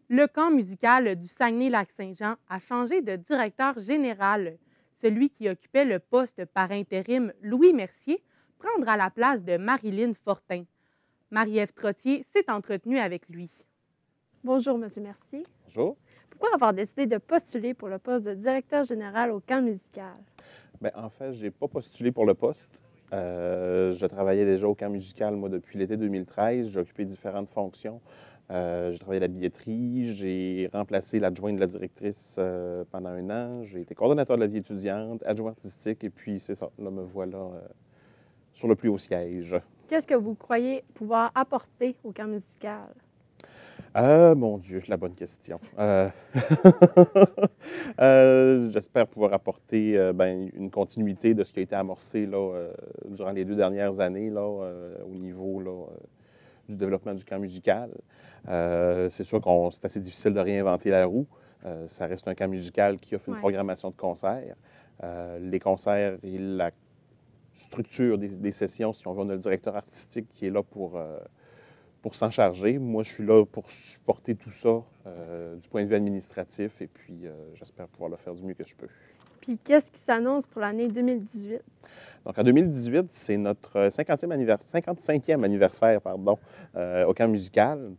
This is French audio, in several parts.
Le camp musical du Saguenay-Lac-Saint-Jean a changé de directeur général. Celui qui occupait le poste par intérim, Louis Mercier, prendra la place de Marilyn Fortin. Marie-Ève Trottier s'est entretenue avec lui. Bonjour, Monsieur Mercier. Bonjour. Pourquoi avoir décidé de postuler pour le poste de directeur général au camp musical? Bien, en fait, je n'ai pas postulé pour le poste. Je travaillais déjà au camp musical, moi, depuis l'été 2013. J'ai occupé différentes fonctions. J'ai travaillé à la billetterie, j'ai remplacé l'adjoint de la directrice pendant 1 an. J'ai été coordonnateur de la vie étudiante, adjoint artistique, et puis c'est ça, là, me voilà sur le plus haut siège. Qu'est-ce que vous croyez pouvoir apporter au camp musical? Mon Dieu, la bonne question. J'espère pouvoir apporter ben, une continuité de ce qui a été amorcé là, durant les 2 dernières années là, au niveau là, du développement du camp musical. C'est sûr que c'est assez difficile de réinventer la roue. Ça reste un camp musical qui offre une programmation de concerts. Les concerts et la structure des sessions, si on veut, on a le directeur artistique qui est là pour s'en charger. Moi, je suis là pour supporter tout ça du point de vue administratif et puis j'espère pouvoir le faire du mieux que je peux. Puis qu'est-ce qui s'annonce pour l'année 2018? Donc, en 2018, c'est notre 55e anniversaire pardon, au camp musical.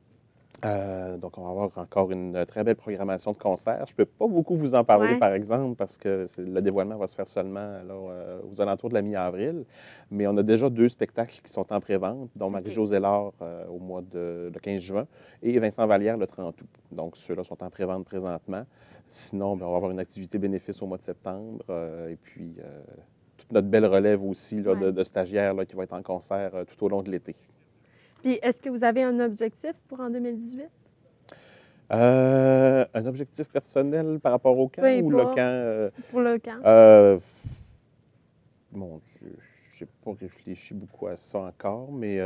Donc, on va avoir encore une très belle programmation de concerts. Je ne peux pas beaucoup vous en parler, par exemple, parce que le dévoilement va se faire seulement là, aux alentours de la mi-avril. Mais on a déjà 2 spectacles qui sont en pré-vente, dont Marie-Josée Laure au mois de 15 juin et Vincent Vallière le 30 août. Donc, ceux-là sont en pré-vente présentement. Sinon, bien, on va avoir une activité bénéfice au mois de septembre. Et puis, toute notre belle relève aussi là, de stagiaires là, qui va être en concert tout au long de l'été. Puis, est-ce que vous avez un objectif pour en 2018? Un objectif personnel par rapport au camp ou le camp? Pour le camp. Mon Dieu, je n'ai pas réfléchi beaucoup à ça encore, mais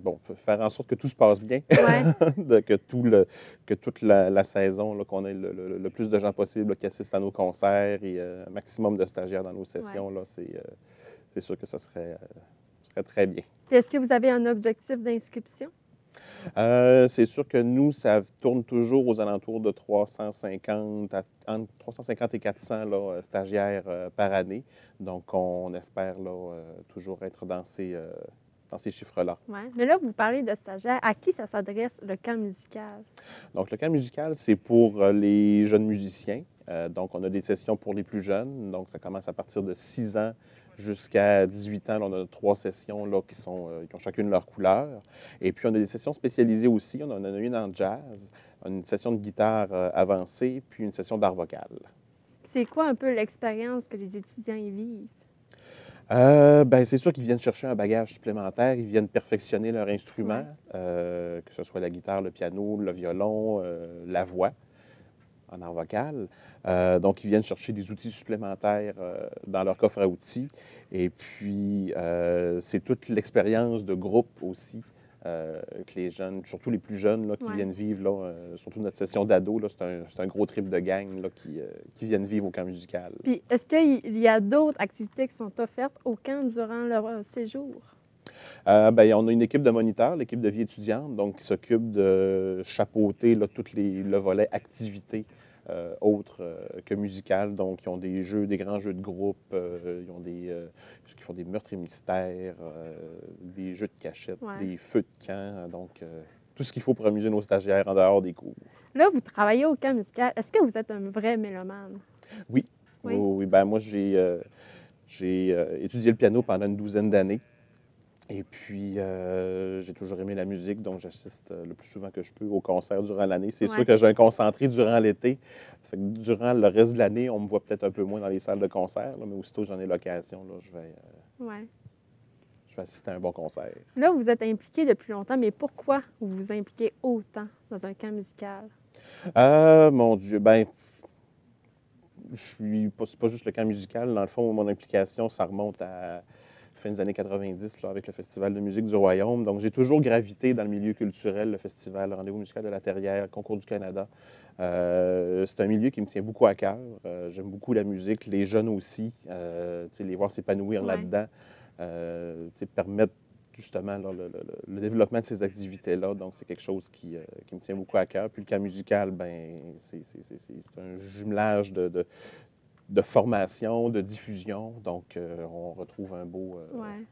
bon, faire en sorte que tout se passe bien, que toute la saison, là, qu'on ait le plus de gens possible là, qui assistent à nos concerts et un maximum de stagiaires dans nos sessions, là, c'est sûr que ça serait très bien. Est-ce que vous avez un objectif d'inscription? C'est sûr que nous, ça tourne toujours aux alentours de 350, entre 350 et 400 là, stagiaires par année. Donc, on espère là, toujours être dans ces chiffres-là. Oui. Mais là, vous parlez de stagiaires. À qui ça s'adresse, le camp musical? Donc, le camp musical, c'est pour les jeunes musiciens. Donc, on a des sessions pour les plus jeunes. Donc, ça commence à partir de 6 ans jusqu'à 18 ans. Là, on a 3 sessions là, qui ont chacune leur couleur. Et puis, on a des sessions spécialisées aussi. On en a une en jazz, une session de guitare avancée, puis une session d'art vocal. C'est quoi un peu l'expérience que les étudiants y vivent? Ben, c'est sûr qu'ils viennent chercher un bagage supplémentaire, ils viennent perfectionner leur instrument, que ce soit la guitare, le piano, le violon, la voix en art vocal. Donc, ils viennent chercher des outils supplémentaires dans leur coffre à outils. Et puis, c'est toute l'expérience de groupe aussi que les jeunes, surtout les plus jeunes, là, qui viennent vivre, là, surtout notre session d'ado, c'est un gros trip de gang là, qui viennent vivre au camp musical. Puis, est-ce qu'il y a d'autres activités qui sont offertes au camp durant leur séjour? Bien, on a une équipe de moniteurs, l'équipe de vie étudiante, donc qui s'occupe de chapeauter là, le volet activités autres que musicales. Donc, ils ont des grands jeux de groupe, qui font des meurtres et mystères, des jeux de cachette, des feux de camp. Donc, tout ce qu'il faut pour amuser nos stagiaires en dehors des cours. Là, vous travaillez au camp musical. Est-ce que vous êtes un vrai mélomane? Oui. Oui. Ben, moi, j'ai étudié le piano pendant une 12aine d'années. Et puis, j'ai toujours aimé la musique, donc j'assiste le plus souvent que je peux aux concerts durant l'année. C'est sûr que j'ai un concentré durant l'été. Fait que durant le reste de l'année, on me voit peut-être un peu moins dans les salles de concert, là, mais aussitôt que j'en ai l'occasion, là, je vais assister à un bon concert. Là, vous êtes impliqué depuis longtemps, mais pourquoi vous vous impliquez autant dans un camp musical? Mon Dieu, ben c'est pas juste le camp musical. Dans le fond, mon implication, ça remonte à fin des années 90 là, avec le Festival de musique du Royaume. Donc, j'ai toujours gravité dans le milieu culturel, le festival, le Rendez-vous musical de la Terrière, le Concours du Canada. C'est un milieu qui me tient beaucoup à cœur. J'aime beaucoup la musique, les jeunes aussi. Les voir s'épanouir là-dedans, permettre justement là, le développement de ces activités-là. Donc, c'est quelque chose qui me tient beaucoup à cœur. Puis le camp musical, ben, c'est un jumelage de formation, de diffusion. Donc, on retrouve Ouais.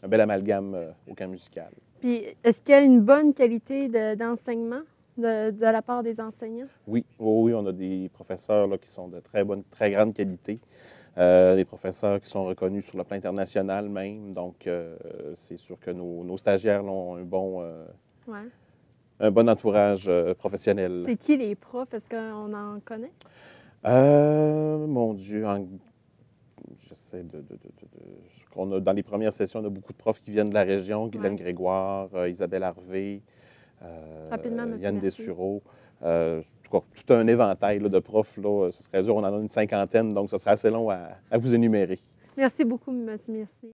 un bel amalgame au camp musical. Puis, est-ce qu'il y a une bonne qualité d'enseignement de la part des enseignants? Oui, oui, on a des professeurs là, qui sont de très grande qualité. Des professeurs qui sont reconnus sur le plan international même. Donc, c'est sûr que nos stagiaires là, ont Ouais. un bon entourage professionnel. C'est qui les profs? Est-ce qu'on en connaît? Mon Dieu, j'essaie dans les premières sessions, on a beaucoup de profs qui viennent de la région. Guylaine Ouais. Grégoire, Isabelle Harvey, Rapidement, M. Yann Mercier. Dessureau. En tout cas, tout un éventail là, de profs. Là, ce serait dur, on en a une cinquantaine, donc ce serait assez long à vous énumérer. Merci beaucoup, M. Mercier.